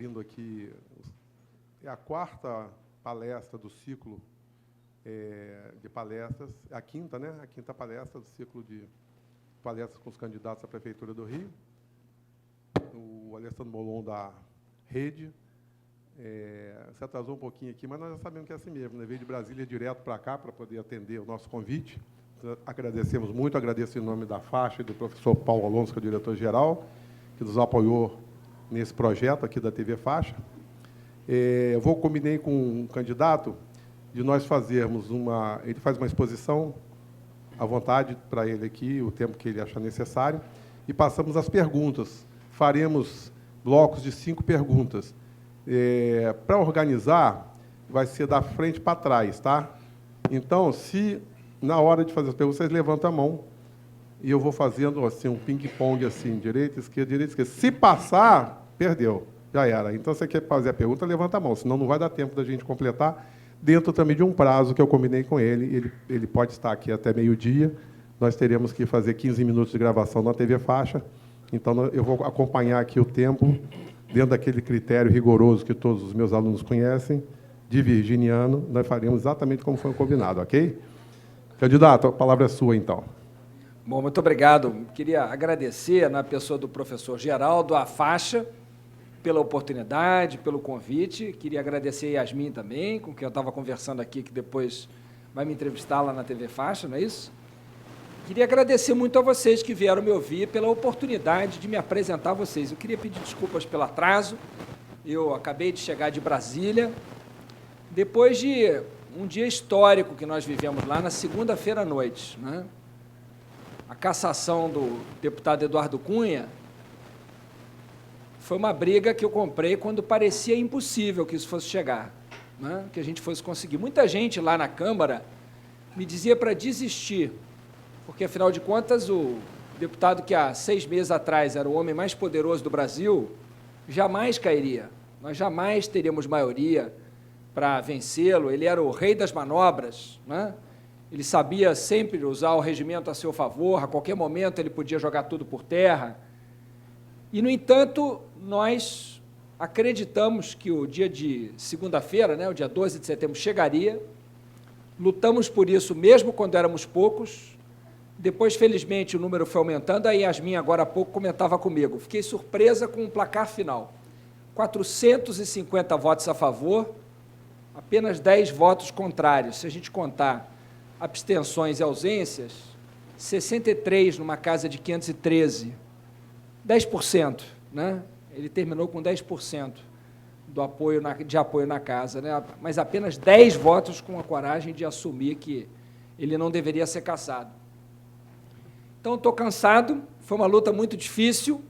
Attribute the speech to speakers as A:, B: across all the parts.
A: ouvindo aqui, é a quarta palestra do ciclo de palestras, a quinta, né? A quinta palestra do ciclo de palestras com os candidatos à Prefeitura do Rio. O Alessandro Molon, da Rede, se atrasou um pouquinho aqui, mas nós já sabemos que é assim mesmo, né? Veio de Brasília direto para cá para poder atender o nosso convite. Agradecemos muito, agradeço em nome da faixa e do professor Paulo Alonso, que é o diretor-geral, que nos apoiou nesse projeto aqui da TV Faixa. Eu combinei com um candidato de nós fazermos ele faz uma exposição à vontade para ele aqui, o tempo que ele achar necessário, e passamos as perguntas. Faremos blocos de 5 perguntas. Para organizar, vai ser da frente para trás, tá? Então, se na hora de fazer as perguntas, vocês levantam a mão e eu vou fazendo assim, um ping-pong, assim, direita, esquerda. Se passar, perdeu, já era. Então, se você quer fazer a pergunta, levanta a mão, senão não vai dar tempo da gente completar, dentro também de um prazo que eu combinei com ele. Ele pode estar aqui até meio-dia, nós teremos que fazer 15 minutos de gravação na TV Faixa, então eu vou acompanhar aqui o tempo, dentro daquele critério rigoroso que todos os meus alunos conhecem, de virginiano, nós faremos exatamente como foi combinado, ok? Candidato, a palavra é sua, então.
B: Bom, muito obrigado. Queria agradecer, na pessoa do professor Geraldo, à Faixa, pela oportunidade, pelo convite. Queria agradecer a Yasmin também, com quem eu estava conversando aqui, que depois vai me entrevistar lá na TV Faixa, não é isso? Queria agradecer muito a vocês que vieram me ouvir, pela oportunidade de me apresentar a vocês. Eu queria pedir desculpas pelo atraso. Eu acabei de chegar de Brasília, depois de um dia histórico que nós vivemos lá na segunda-feira à noite, né? A cassação do deputado Eduardo Cunha foi uma briga que eu comprei quando parecia impossível que isso fosse chegar, né? Que a gente fosse conseguir. Muita gente lá na Câmara me dizia para desistir, porque, afinal de contas, o deputado que há 6 meses atrás era o homem mais poderoso do Brasil jamais cairia. Nós jamais teríamos maioria para vencê-lo. Ele era o rei das manobras, né? Ele sabia sempre usar o regimento a seu favor, a qualquer momento ele podia jogar tudo por terra. E, no entanto, nós acreditamos que o dia de segunda-feira, né, o dia 12 de setembro, chegaria, lutamos por isso mesmo quando éramos poucos. Depois, felizmente, o número foi aumentando. A Yasmin, agora há pouco, comentava comigo. Fiquei surpresa com o placar final. 450 votos a favor, apenas 10 votos contrários. Se a gente contar abstenções e ausências, 63 numa casa de 513, 10%, né? Ele terminou com 10% do apoio de apoio na casa, né? Mas apenas 10 votos com a coragem de assumir que ele não deveria ser cassado. Então, estou cansado, foi uma luta muito difícil,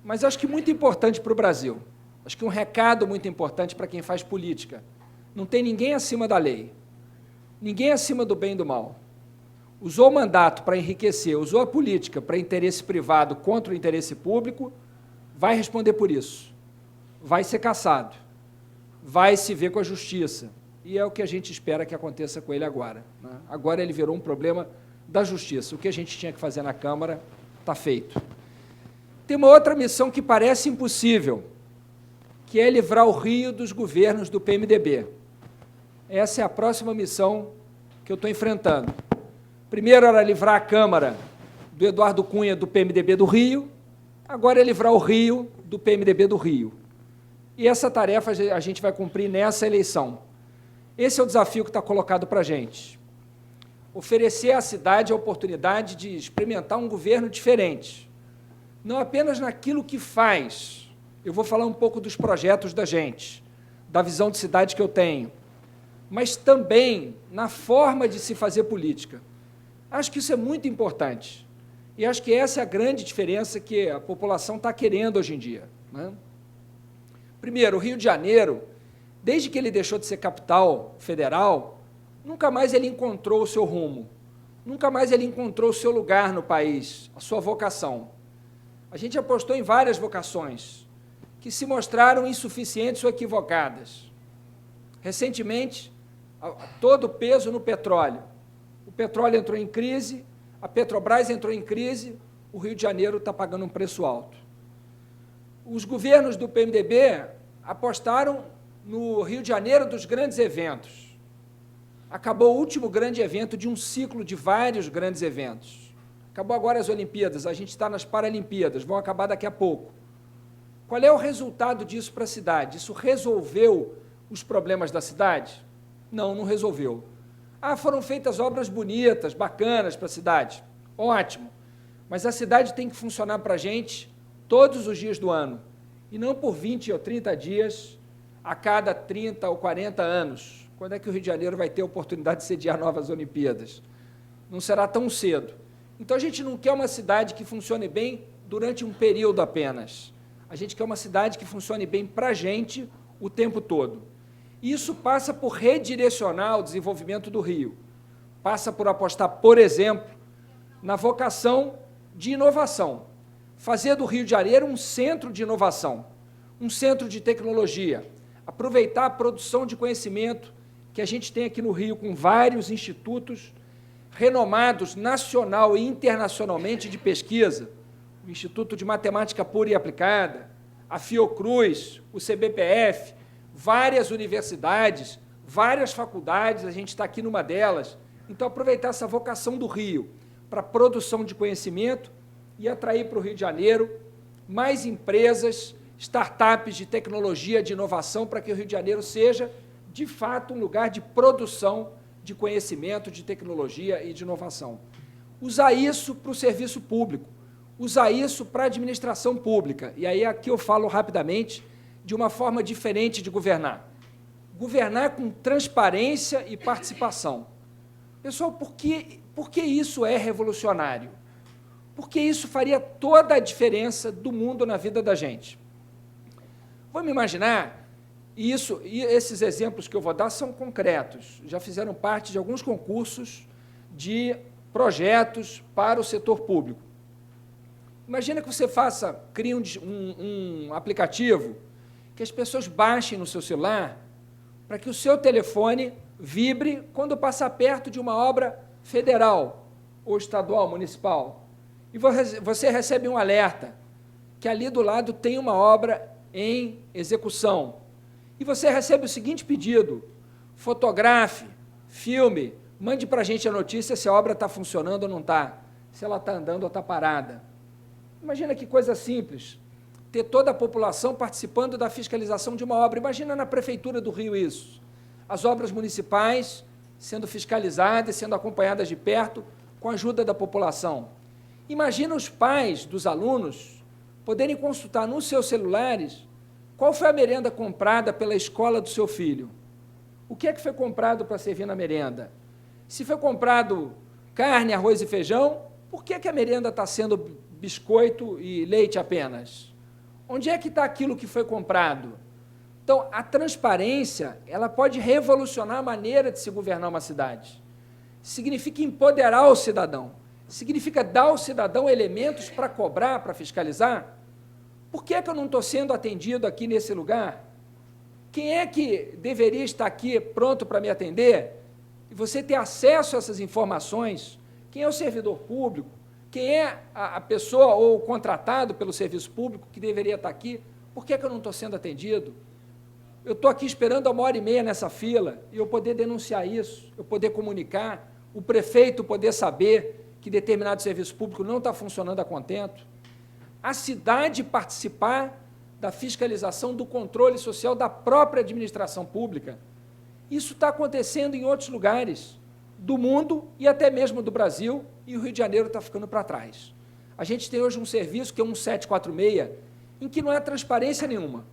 B: mas acho que muito importante para o Brasil. Acho que um recado muito importante para quem faz política. Não tem ninguém acima da lei, ninguém acima do bem e do mal. Usou o mandato para enriquecer, usou a política para interesse privado contra o interesse público, vai responder por isso. Vai ser cassado, vai se ver com a justiça. E é o que a gente espera que aconteça com ele agora, né? Agora ele virou um problema da justiça. O que a gente tinha que fazer na Câmara está feito. Tem uma outra missão que parece impossível, que é livrar o Rio dos governos do PMDB. Essa é a próxima missão que eu estou enfrentando. Primeiro era livrar a Câmara do Eduardo Cunha, do PMDB do Rio, agora é livrar o Rio do PMDB do Rio. E essa tarefa a gente vai cumprir nessa eleição. Esse é o desafio que está colocado para a gente. Oferecer à cidade a oportunidade de experimentar um governo diferente, não apenas naquilo que faz. Eu vou falar um pouco dos projetos da gente, da visão de cidade que eu tenho, mas também na forma de se fazer política. Acho que isso é muito importante. E acho que essa é a grande diferença que a população está querendo hoje em dia, né? Primeiro, o Rio de Janeiro, desde que ele deixou de ser capital federal, nunca mais ele encontrou o seu rumo, nunca mais ele encontrou o seu lugar no país, a sua vocação. A gente apostou em várias vocações que se mostraram insuficientes ou equivocadas. Recentemente, todo o peso no petróleo. O petróleo entrou em crise, a Petrobras entrou em crise, o Rio de Janeiro está pagando um preço alto. Os governos do PMDB apostaram no Rio de Janeiro dos grandes eventos. Acabou o último grande evento de um ciclo de vários grandes eventos. Acabou agora as Olimpíadas, a gente está nas Paralimpíadas, vão acabar daqui a pouco. Qual é o resultado disso para a cidade? Isso resolveu os problemas da cidade? Não, não resolveu. Ah, foram feitas obras bonitas, bacanas para a cidade. Ótimo. Mas a cidade tem que funcionar para a gente todos os dias do ano, e não por 20 ou 30 dias a cada 30 ou 40 anos. Quando é que o Rio de Janeiro vai ter a oportunidade de sediar novas Olimpíadas? Não será tão cedo. Então, a gente não quer uma cidade que funcione bem durante um período apenas. A gente quer uma cidade que funcione bem para a gente o tempo todo. Isso passa por redirecionar o desenvolvimento do Rio. Passa por apostar, por exemplo, na vocação de inovação. Fazer do Rio de Janeiro um centro de inovação, um centro de tecnologia. Aproveitar a produção de conhecimento que a gente tem aqui no Rio, com vários institutos renomados nacional e internacionalmente de pesquisa, o Instituto de Matemática Pura e Aplicada, a Fiocruz, o CBPF, várias universidades, várias faculdades, a gente está aqui numa delas. Então, aproveitar essa vocação do Rio para a produção de conhecimento e atrair para o Rio de Janeiro mais empresas, startups de tecnologia, de inovação, para que o Rio de Janeiro seja, de fato, um lugar de produção de conhecimento, de tecnologia e de inovação. Usar isso para o serviço público, usar isso para a administração pública. E aí aqui eu falo rapidamente de uma forma diferente de governar. Governar com transparência e participação. Pessoal, por que isso é revolucionário? Porque isso faria toda a diferença do mundo na vida da gente. Vamos imaginar, e esses exemplos que eu vou dar são concretos, já fizeram parte de alguns concursos de projetos para o setor público. Imagina que você crie um aplicativo que as pessoas baixem no seu celular para que o seu telefone vibre quando passar perto de uma obra federal ou estadual, municipal. E você recebe um alerta que ali do lado tem uma obra em execução. E você recebe o seguinte pedido: fotografe, filme, mande para a gente a notícia se a obra está funcionando ou não está, se ela está andando ou está parada. Imagina que coisa simples, ter toda a população participando da fiscalização de uma obra. Imagina na Prefeitura do Rio isso. As obras municipais sendo fiscalizadas, sendo acompanhadas de perto, com a ajuda da população. Imagina os pais dos alunos poderem consultar nos seus celulares qual foi a merenda comprada pela escola do seu filho. O que é que foi comprado para servir na merenda? Se foi comprado carne, arroz e feijão, por que a merenda está sendo biscoito e leite apenas? Onde é que está aquilo que foi comprado? Então, a transparência, ela pode revolucionar a maneira de se governar uma cidade. Significa empoderar o cidadão. Significa dar ao cidadão elementos para cobrar, para fiscalizar. Por que eu não estou sendo atendido aqui nesse lugar? Quem é que deveria estar aqui pronto para me atender? E você ter acesso a essas informações. Quem é o servidor público? Quem é a pessoa ou o contratado pelo serviço público que deveria estar aqui? Por que eu não estou sendo atendido? Eu estou aqui esperando há 1h30 nessa fila, e eu poder denunciar isso, eu poder comunicar, o prefeito poder saber que determinado serviço público não está funcionando a contento, a cidade participar da fiscalização do controle social da própria administração pública. Isso está acontecendo em outros lugares do mundo e até mesmo do Brasil, e o Rio de Janeiro está ficando para trás. A gente tem hoje um serviço que é um 746, em que não há transparência nenhuma.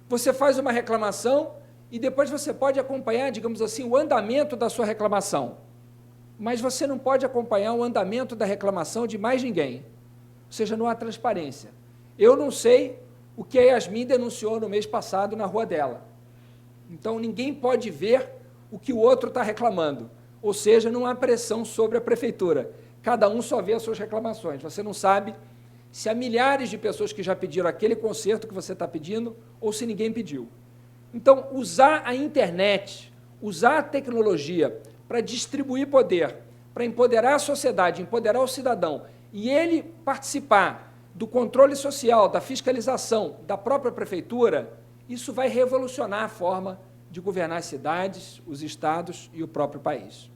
B: Você faz uma reclamação e depois você pode acompanhar, digamos assim, o andamento da sua reclamação. Mas você não pode acompanhar o andamento da reclamação de mais ninguém. Ou seja, não há transparência. Eu não sei o que a Yasmin denunciou no mês passado na rua dela. Então, ninguém pode ver o que o outro está reclamando. Ou seja, não há pressão sobre a prefeitura. Cada um só vê as suas reclamações. Você não sabe se há milhares de pessoas que já pediram aquele conserto que você está pedindo ou se ninguém pediu. Então, usar a internet, usar a tecnologia para distribuir poder, para empoderar a sociedade, empoderar o cidadão, e ele participar do controle social, da fiscalização da própria prefeitura, Isso vai revolucionar a forma de governar as cidades, os estados e o próprio país.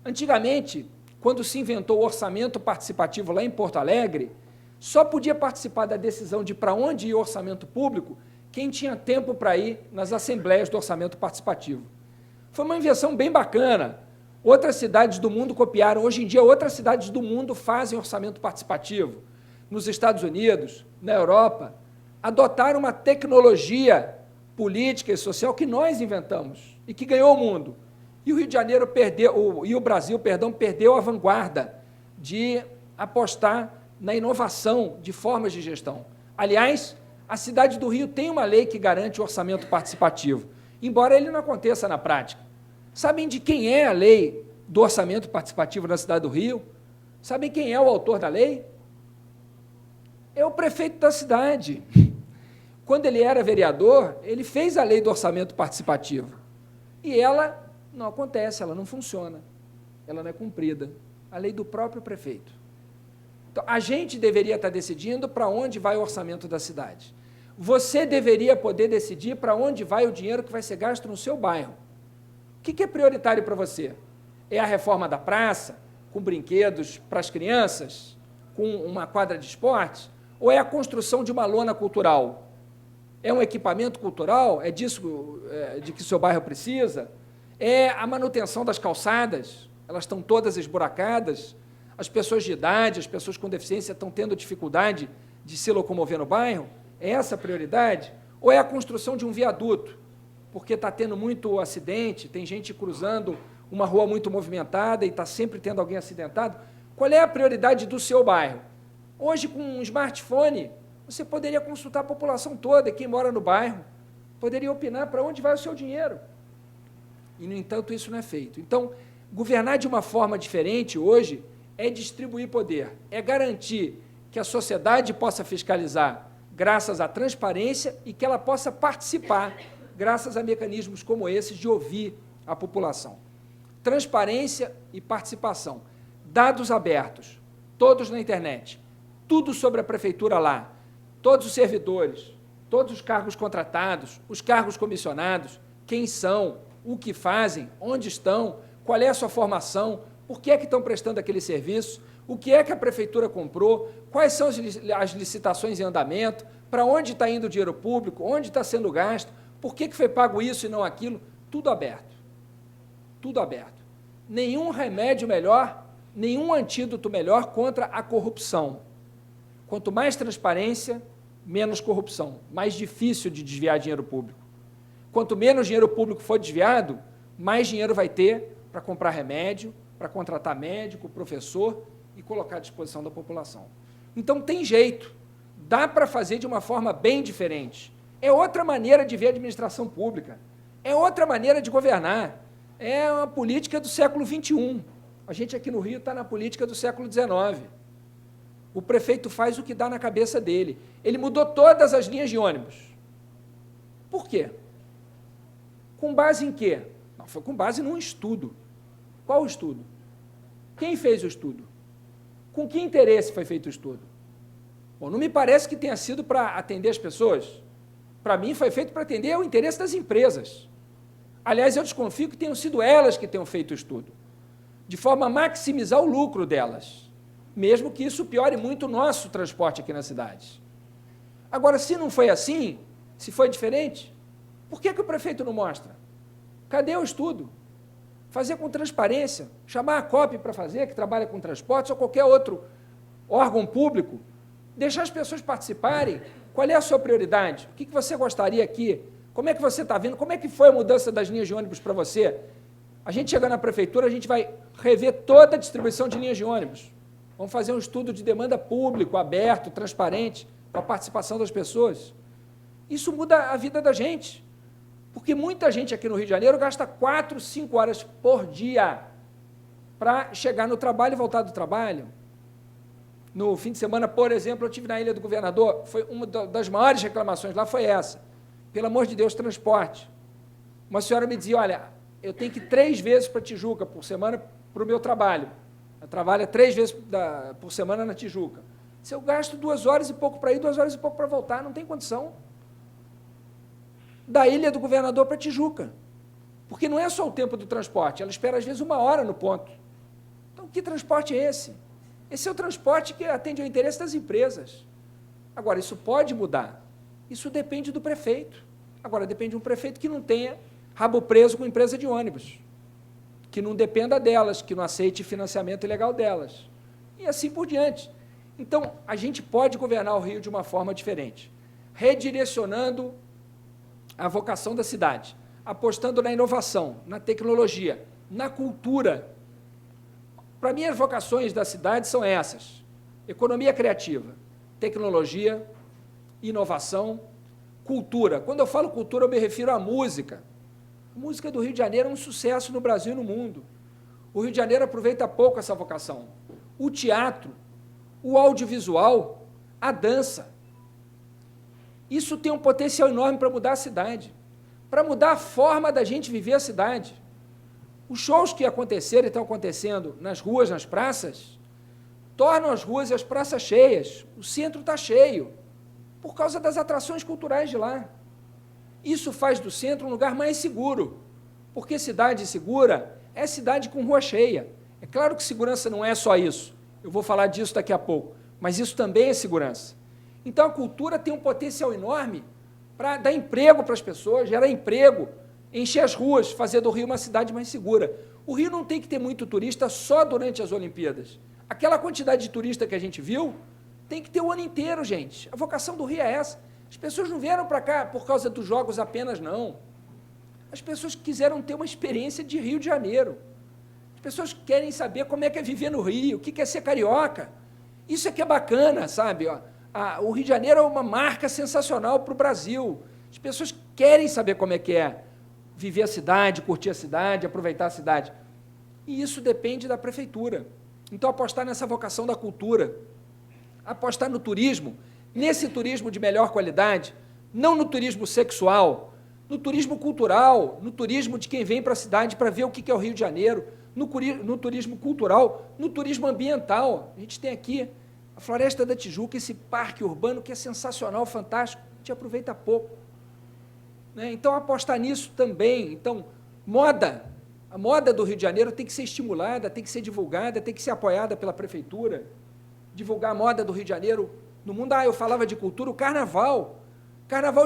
B: Antigamente, quando se inventou o orçamento participativo lá em Porto Alegre, só podia participar da decisão de para onde ia o orçamento público quem tinha tempo para ir nas assembleias do orçamento participativo. Foi uma invenção bem bacana. Outras cidades do mundo copiaram. Hoje em dia, outras cidades do mundo fazem orçamento participativo. Nos Estados Unidos, na Europa, adotaram uma tecnologia política e social que nós inventamos e que ganhou o mundo. E o Rio de Janeiro perdeu, e o Brasil, perdão, perdeu a vanguarda de apostar na inovação de formas de gestão. Aliás, a cidade do Rio tem uma lei que garante o orçamento participativo, embora ele não aconteça na prática. Sabem de quem é a lei do orçamento participativo na cidade do Rio? Sabem quem é o autor da lei? É o prefeito da cidade. Quando ele era vereador, ele fez a lei do orçamento participativo. E ela não acontece, ela não funciona, ela não é cumprida. A lei do próprio prefeito. Então, a gente deveria estar decidindo para onde vai o orçamento da cidade. Você deveria poder decidir para onde vai o dinheiro que vai ser gasto no seu bairro. O que é prioritário para você? É a reforma da praça, com brinquedos para as crianças, com uma quadra de esporte? Ou é a construção de uma lona cultural? É um equipamento cultural? É disso de que o seu bairro precisa? É a manutenção das calçadas? Elas estão todas esburacadas? As pessoas de idade, as pessoas com deficiência estão tendo dificuldade de se locomover no bairro? É essa a prioridade? Ou é a construção de um viaduto? Porque está tendo muito acidente, tem gente cruzando uma rua muito movimentada e está sempre tendo alguém acidentado. Qual é a prioridade do seu bairro? Hoje, com um smartphone, você poderia consultar a população toda, quem mora no bairro, poderia opinar para onde vai o seu dinheiro. E, no entanto, isso não é feito. Então, governar de uma forma diferente hoje é distribuir poder, é garantir que a sociedade possa fiscalizar graças à transparência e que ela possa participar graças a mecanismos como esses de ouvir a população. Transparência e participação. Dados abertos, todos na internet, tudo sobre a prefeitura lá, todos os servidores, todos os cargos contratados, os cargos comissionados, quem são, o que fazem, onde estão, qual é a sua formação, por que é que estão prestando aquele serviço, o que é que a prefeitura comprou, quais são as licitações em andamento, para onde está indo o dinheiro público, onde está sendo gasto, por que foi pago isso e não aquilo, tudo aberto. Tudo aberto. Nenhum remédio melhor, nenhum antídoto melhor contra a corrupção. Quanto mais transparência, menos corrupção, mais difícil de desviar dinheiro público. Quanto menos dinheiro público for desviado, mais dinheiro vai ter para comprar remédio, para contratar médico, professor e colocar à disposição da população. Então, tem jeito, dá para fazer de uma forma bem diferente. É outra maneira de ver a administração pública, é outra maneira de governar, é uma política do século XXI. A gente aqui no Rio está na política do século XIX. O prefeito faz o que dá na cabeça dele. Ele mudou todas as linhas de ônibus. Por quê? Com base em quê? Não, foi com base num estudo. Qual o estudo? Quem fez o estudo? Com que interesse foi feito o estudo? Bom, não me parece que tenha sido para atender as pessoas. Para mim, foi feito para atender o interesse das empresas. Aliás, eu desconfio que tenham sido elas que tenham feito o estudo, de forma a maximizar o lucro delas, mesmo que isso piore muito o nosso transporte aqui na cidade. Agora, se não foi assim, se foi diferente, por que o prefeito não mostra? Cadê o estudo? Fazer com transparência, chamar a COP para fazer, que trabalha com transportes, ou qualquer outro órgão público, deixar as pessoas participarem. Qual é a sua prioridade? O que você gostaria aqui? Como é que você está vendo? Como é que foi a mudança das linhas de ônibus para você? A gente chega na prefeitura, a gente vai rever toda a distribuição de linhas de ônibus. Vamos fazer um estudo de demanda público, aberto, transparente, com a participação das pessoas. Isso muda a vida da gente, porque muita gente aqui no Rio de Janeiro gasta 4, 5 horas por dia para chegar no trabalho e voltar do trabalho. No fim de semana, por exemplo, eu estive na Ilha do Governador, foi uma das maiores reclamações lá, foi essa. Pelo amor de Deus, transporte. Uma senhora me dizia, olha, eu tenho que ir 3 vezes para Tijuca por semana para o meu trabalho. Eu trabalho 3 vezes por semana na Tijuca. Se eu gasto 2 horas e pouco para ir, 2 horas e pouco para voltar, não tem condição. da Ilha do Governador para Tijuca. Porque não é só o tempo do transporte, ela espera, às vezes, 1 hora no ponto. Então, que transporte é esse? Esse é o transporte que atende ao interesse das empresas. Agora, isso pode mudar. Isso depende do prefeito. Agora, depende de um prefeito que não tenha rabo preso com empresa de ônibus, que não dependa delas, que não aceite financiamento ilegal delas, e assim por diante. Então, a gente pode governar o Rio de uma forma diferente, redirecionando a vocação da cidade, apostando na inovação, na tecnologia, na cultura. Para mim, as vocações da cidade são essas: economia criativa, tecnologia, inovação, cultura. Quando eu falo cultura, eu me refiro à música. A música do Rio de Janeiro é um sucesso no Brasil e no mundo. O Rio de Janeiro aproveita pouco essa vocação. O teatro, o audiovisual, a dança. Isso tem um potencial enorme para mudar a cidade, para mudar a forma da gente viver a cidade. Os shows que aconteceram e estão acontecendo nas ruas, nas praças, tornam as ruas e as praças cheias. O centro está cheio, por causa das atrações culturais de lá. Isso faz do centro um lugar mais seguro, porque cidade segura é cidade com rua cheia. É claro que segurança não é só isso, eu vou falar disso daqui a pouco, mas isso também é segurança. Então, a cultura tem um potencial enorme para dar emprego para as pessoas, gerar emprego, encher as ruas, fazer do Rio uma cidade mais segura. O Rio não tem que ter muito turista só durante as Olimpíadas. Aquela quantidade de turista que a gente viu, tem que ter o ano inteiro, gente. A vocação do Rio é essa. As pessoas não vieram para cá por causa dos jogos apenas, não. As pessoas quiseram ter uma experiência de Rio de Janeiro. As pessoas querem saber como é que é viver no Rio, o que é ser carioca. Isso é que é bacana, sabe? O Rio de Janeiro é uma marca sensacional para o Brasil. As pessoas querem saber como é que é viver a cidade, curtir a cidade, aproveitar a cidade. E isso depende da prefeitura. Então, apostar nessa vocação da cultura, apostar no turismo, nesse turismo de melhor qualidade, não no turismo sexual, no turismo cultural, no turismo de quem vem para a cidade para ver o que é o Rio de Janeiro, no turismo cultural, no turismo ambiental. A gente tem aqui a Floresta da Tijuca, esse parque urbano que é sensacional, fantástico, a gente aproveita pouco. Né? Então, apostar nisso também. Então, a moda do Rio de Janeiro tem que ser estimulada, tem que ser divulgada, tem que ser apoiada pela prefeitura, divulgar a moda do Rio de Janeiro no mundo. Eu falava de cultura, o carnaval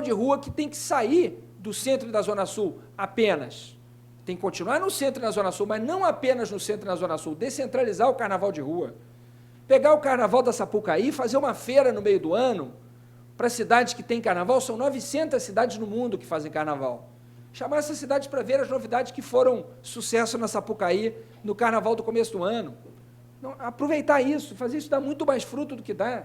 B: de rua que tem que sair do centro e da Zona Sul apenas. Tem que continuar no centro e na Zona Sul, mas não apenas no centro e na Zona Sul, descentralizar o carnaval de rua. Pegar o carnaval da Sapucaí, fazer uma feira no meio do ano, para cidades que têm carnaval, são 900 cidades no mundo que fazem carnaval. Chamar essas cidades para ver as novidades que foram sucesso na Sapucaí, no carnaval do começo do ano. Não, aproveitar isso, fazer isso dá muito mais fruto do que dá.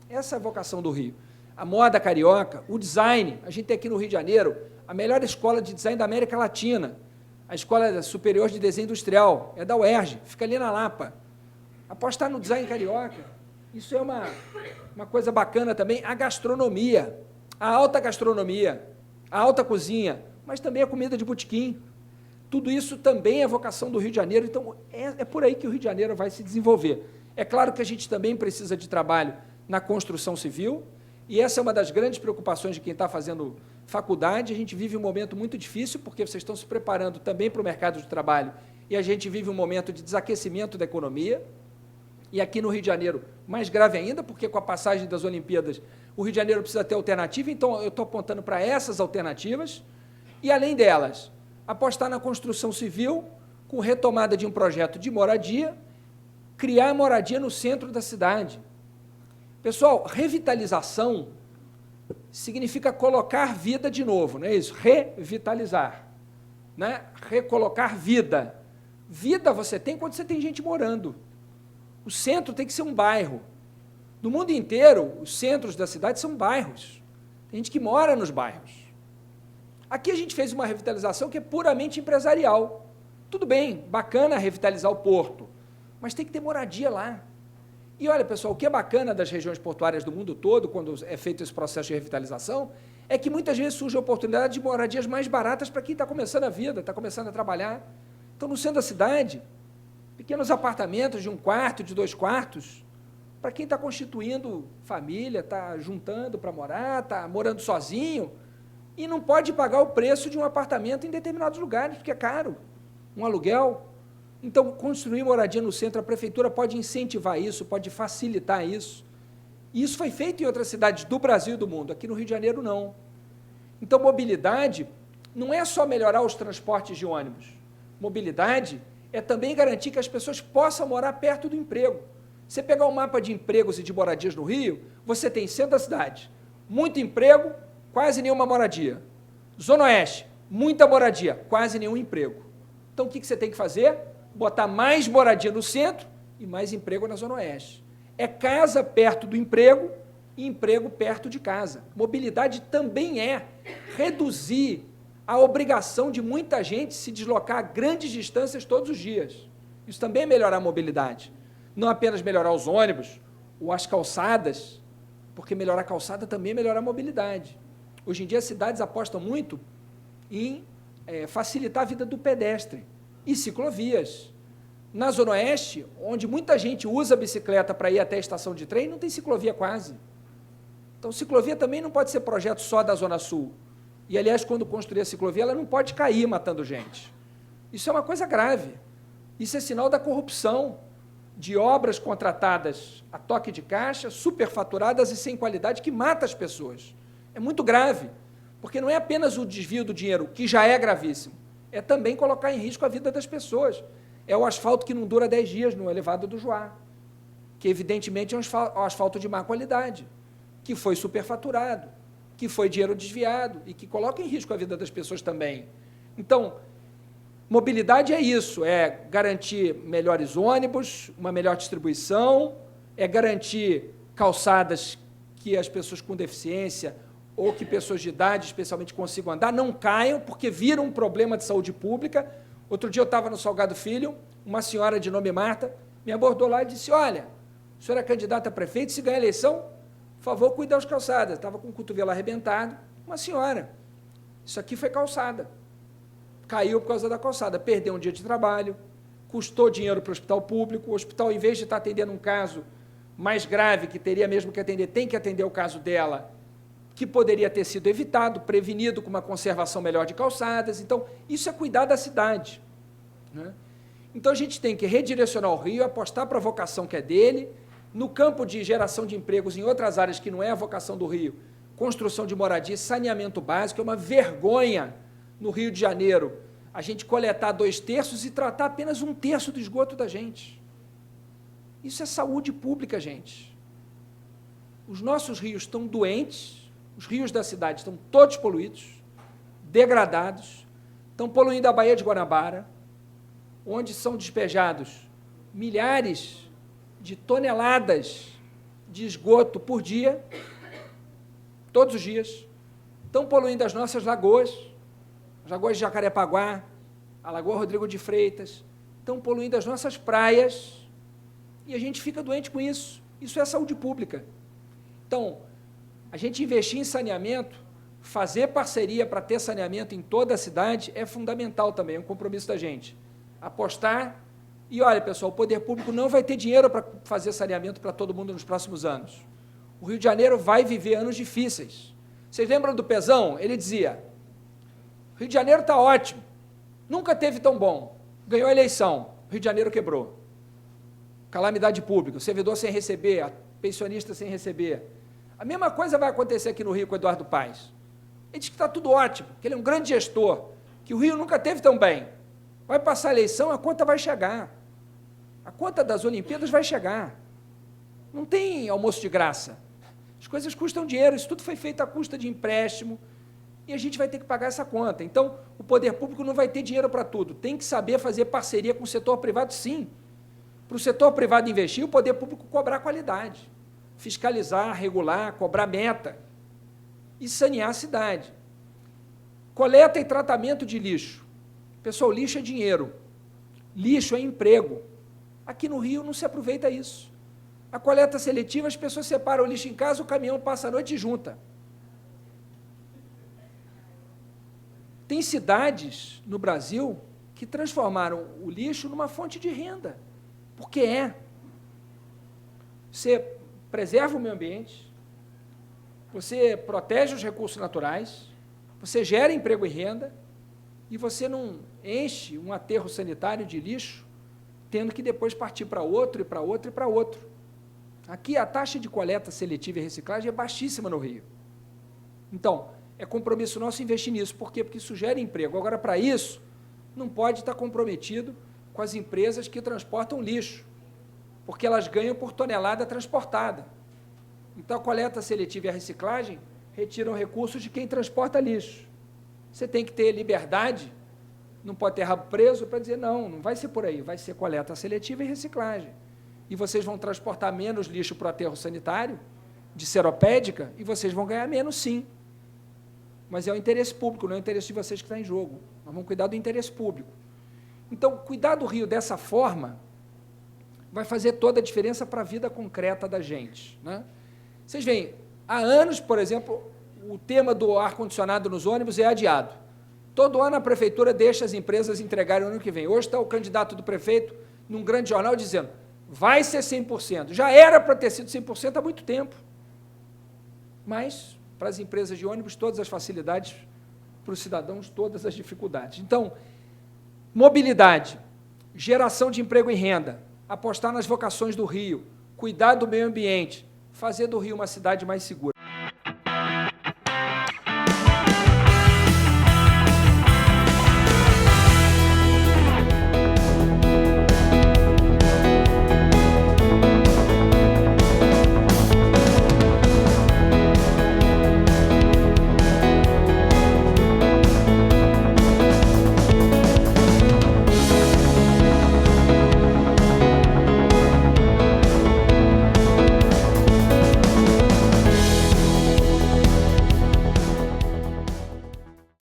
B: Essa é a vocação do Rio. A moda carioca, o design. A gente tem aqui no Rio de Janeiro a melhor escola de design da América Latina, a Escola Superior de Desenho Industrial, é da UERJ, fica ali na Lapa. Apostar no design carioca, isso é uma coisa bacana também. A gastronomia, a alta gastronomia, a alta cozinha, mas também a comida de botequim. Tudo isso também é vocação do Rio de Janeiro, então é por aí que o Rio de Janeiro vai se desenvolver. É claro que a gente também precisa de trabalho na construção civil, e essa é uma das grandes preocupações de quem está fazendo faculdade. A gente vive um momento muito difícil, porque vocês estão se preparando também para o mercado de trabalho, e a gente vive um momento de desaquecimento da economia, e aqui no Rio de Janeiro, mais grave ainda, porque com a passagem das Olimpíadas, o Rio de Janeiro precisa ter alternativa, então eu estou apontando para essas alternativas, e além delas, apostar na construção civil, com retomada de um projeto de moradia, criar moradia no centro da cidade. Pessoal, revitalização significa colocar vida de novo, não é isso? Revitalizar, né? Recolocar vida. Vida você tem quando você tem gente morando. O centro tem que ser um bairro. No mundo inteiro, os centros da cidade são bairros. Tem gente que mora nos bairros. Aqui a gente fez uma revitalização que é puramente empresarial. Tudo bem, bacana revitalizar o porto, mas tem que ter moradia lá. E olha, pessoal, o que é bacana das regiões portuárias do mundo todo, quando é feito esse processo de revitalização, é que muitas vezes surge a oportunidade de moradias mais baratas para quem está começando a vida, está começando a trabalhar. Então, no centro da cidade, pequenos apartamentos de 1 quarto, de 2 quartos, para quem está constituindo família, está juntando para morar, está morando sozinho, e não pode pagar o preço de um apartamento em determinados lugares, porque é caro, um aluguel. Então, construir moradia no centro, a prefeitura pode incentivar isso, pode facilitar isso. E isso foi feito em outras cidades do Brasil e do mundo, aqui no Rio de Janeiro não. Então, mobilidade não é só melhorar os transportes de ônibus. Mobilidade é também garantir que as pessoas possam morar perto do emprego. Você pegar um mapa de empregos e de moradias no Rio, você tem centro da cidade, muito emprego, quase nenhuma moradia. Zona Oeste, muita moradia, quase nenhum emprego. Então, o que você tem que fazer? Botar mais moradia no centro e mais emprego na Zona Oeste. É casa perto do emprego e emprego perto de casa. Mobilidade também é reduzir a obrigação de muita gente se deslocar a grandes distâncias todos os dias. Isso também é melhorar a mobilidade. Não apenas melhorar os ônibus ou as calçadas, porque melhorar a calçada também é melhorar a mobilidade. Hoje em dia, as cidades apostam muito em facilitar a vida do pedestre e ciclovias. Na Zona Oeste, onde muita gente usa a bicicleta para ir até a estação de trem, não tem ciclovia quase. Então, ciclovia também não pode ser projeto só da Zona Sul. E, aliás, quando construir a ciclovia, ela não pode cair matando gente. Isso é uma coisa grave. Isso é sinal da corrupção, de obras contratadas a toque de caixa, superfaturadas e sem qualidade, que mata as pessoas. É muito grave, porque não é apenas o desvio do dinheiro, que já é gravíssimo, é também colocar em risco a vida das pessoas. É o asfalto que não dura 10 dias no elevado do Joá, que evidentemente é um asfalto de má qualidade, que foi superfaturado, que foi dinheiro desviado e que coloca em risco a vida das pessoas também. Então, mobilidade é isso, é garantir melhores ônibus, uma melhor distribuição, é garantir calçadas que as pessoas com deficiência ou que pessoas de idade, especialmente, consigam andar, não caiam, porque viram um problema de saúde pública. Outro dia eu estava no Salgado Filho, uma senhora de nome Marta me abordou lá e disse, olha, o senhor é candidata a prefeito, se ganhar a eleição, por favor, cuide das calçadas. Estava com o cotovelo arrebentado, uma senhora. Isso aqui foi calçada. Caiu por causa da calçada, perdeu um dia de trabalho, custou dinheiro para o hospital público, o hospital, em vez de estar atendendo um caso mais grave, que teria mesmo que atender, tem que atender o caso dela, que poderia ter sido evitado, prevenido com uma conservação melhor de calçadas. Então, isso é cuidar da cidade, né? Então, a gente tem que redirecionar o Rio, apostar para a vocação que é dele, no campo de geração de empregos em outras áreas que não é a vocação do Rio, construção de moradia, saneamento básico. É uma vergonha no Rio de Janeiro a gente coletar 2/3 e tratar apenas 1/3 do esgoto da gente. Isso é saúde pública, gente. Os nossos rios estão doentes, os rios da cidade estão todos poluídos, degradados, estão poluindo a Baía de Guanabara, onde são despejados milhares de toneladas de esgoto por dia, todos os dias. Estão poluindo as nossas lagoas, as lagoas de Jacarepaguá, a Lagoa Rodrigo de Freitas, estão poluindo as nossas praias, e a gente fica doente com isso. Isso é saúde pública. Então, a gente investir em saneamento, fazer parceria para ter saneamento em toda a cidade é fundamental também, é um compromisso da gente. Apostar, e olha, pessoal, o poder público não vai ter dinheiro para fazer saneamento para todo mundo nos próximos anos. O Rio de Janeiro vai viver anos difíceis. Vocês lembram do Pezão? Ele dizia, o Rio de Janeiro está ótimo, nunca teve tão bom, ganhou a eleição, o Rio de Janeiro quebrou. Calamidade pública, o servidor sem receber, a pensionista sem receber. A mesma coisa vai acontecer aqui no Rio com o Eduardo Paes. Ele diz que está tudo ótimo, que ele é um grande gestor, que o Rio nunca teve tão bem. Vai passar a eleição, a conta vai chegar. A conta das Olimpíadas vai chegar. Não tem almoço de graça. As coisas custam dinheiro, isso tudo foi feito à custa de empréstimo, e a gente vai ter que pagar essa conta. Então, o poder público não vai ter dinheiro para tudo, tem que saber fazer parceria com o setor privado, sim. Para o setor privado investir, o poder público cobrar qualidade, fiscalizar, regular, cobrar meta e sanear a cidade. Coleta e tratamento de lixo. Pessoal, lixo é dinheiro, lixo é emprego. Aqui no Rio não se aproveita isso. A coleta seletiva, as pessoas separam o lixo em casa, o caminhão passa a noite e junta. Tem cidades no Brasil que transformaram o lixo numa fonte de renda, porque é. Você preserva o meio ambiente, você protege os recursos naturais, Você gera emprego e renda e você não enche um aterro sanitário de lixo, tendo que depois partir para outro, e para outro, e para outro. Aqui a taxa de coleta seletiva e reciclagem é baixíssima no Rio. Então, é compromisso nosso investir nisso. Por quê? Porque isso gera emprego. Agora, para isso, não pode estar comprometido com as empresas que transportam lixo, porque elas ganham por tonelada transportada. Então, a coleta seletiva e a reciclagem retiram recursos de quem transporta lixo. Você tem que ter liberdade, não pode ter rabo preso para dizer, não, não vai ser por aí, vai ser coleta seletiva e reciclagem. E vocês vão transportar menos lixo para o aterro sanitário, de seropédica, e vocês vão ganhar menos, sim. Mas é o interesse público, não é o interesse de vocês que está em jogo. Nós vamos cuidar do interesse público. Então, cuidar do Rio dessa forma vai fazer toda a diferença para a vida concreta da gente, né? Vocês veem, há anos, por exemplo, o tema do ar-condicionado nos ônibus é adiado. Todo ano a prefeitura deixa as empresas entregarem no ano que vem. Hoje está o candidato do prefeito num grande jornal dizendo, vai ser 100%. Já era para ter sido 100% há muito tempo. Mas, para as empresas de ônibus, todas as facilidades, para os cidadãos, todas as dificuldades. Então, mobilidade, geração de emprego e renda, apostar nas vocações do Rio, cuidar do meio ambiente, fazer do Rio uma cidade mais segura.